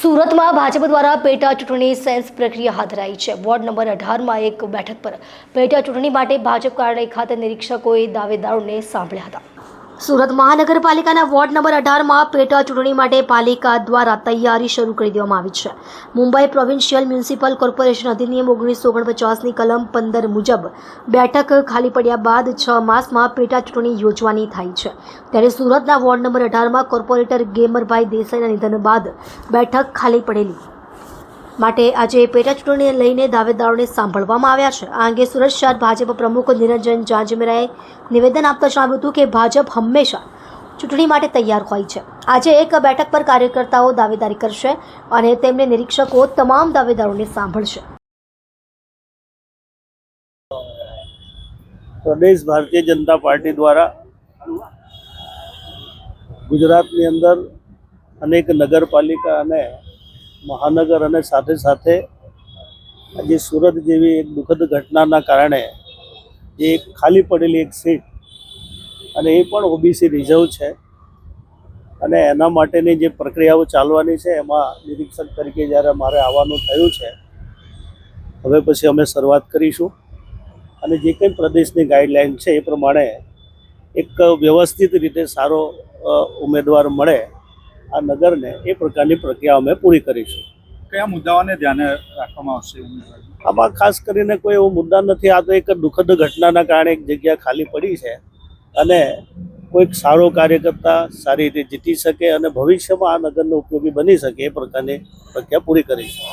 સુરતમાં ભાજપ દ્વારા પેટા ચૂંટણી સેન્સ પ્રક્રિયા હાથ ધરાઈ છે। વોર્ડ નંબર 18માં એક બેઠક પર પેટા ચૂંટણી માટે ભાજપ કાર્યાલય ખાતે નિરીક્ષકોએ દાવેદારોને સાંભળ્યા હતા। સુરત મહાનગરપાલિકાના વોર્ડ નંબર 18માં પેટા ચૂંટણી માટે પાલિકા દ્વારા તૈયારી શરૂ કરી દેવામાં આવી છે। મુંબઈ પ્રોવિન્શિયલ મ્યુનિસિપલ કોર્પોરેશન અધિનિયમ 1949ની કલમ 15 મુજબ બેઠક ખાલી પડ્યા બાદ 6 માસમાં પેટા ચૂંટણી યોજવાની થાય છે। ત્યારે સુરતના વોર્ડ નંબર 18માં કોર્પોરેટર ગેમરભાઈ દેસાઈના નિધન બાદ બેઠક ખાલી પડેલી માટે આજે પેટા ચૂંટણીને લઈને દાવેદારોને સાંભળવામાં આવ્યા છે। આ અંગે સુરત શહેર ભાજપ પ્રમુખ નિરંજન જાંજમેરાએ નિવેદન આપતા જણાવ્યું હતું કે ભાજપ હંમેશા ચૂંટણી માટે તૈયાર હોય છે। આજે એક બેઠક પર કાર્યકર્તાઓ દાવેદારી કરશે અને તેમને નિરીક્ષકો તમામ દાવેદારોને સાંભળશે। प्रदेश भारतीय जनता पार्टी द्वारा गुजरातनी अंदर अनेक नगरपालिका अने महानगर अने साथे साथे आज सूरत जेवी एक दुखद घटनाना कारणे एक खाली पड़ेली एक सीट अने ए पण ओबीसी रिजर्व छे अने एना माटेनी जे प्रक्रियाओ चालवानी छे एमां निरीक्षक तरीके ज्यारे मारे आववानुं थयुं छे हवे पछी अमे शरूआत करीशुं અને જે કંઈ પ્રદેશની ગાઈડલાઈન છે એ પ્રમાણે એક વ્યવસ્થિત રીતે સારો ઉમેદવાર મળે આ નગરને એ પ્રકારની પ્રક્રિયા અમે પૂરી કરીશું। કયા મુદ્દાઓને ધ્યાને રાખવામાં આવશે? આમાં ખાસ કરીને કોઈ એવો મુદ્દા નથી। આ તો એક દુઃખદ ઘટનાના કારણે એક જગ્યા ખાલી પડી છે અને કોઈક સારો કાર્યકર્તા સારી રીતે જીતી શકે અને ભવિષ્યમાં આ નગરનો ઉપયોગી બની શકે એ પ્રકારની પ્રક્રિયા પૂરી કરીશું।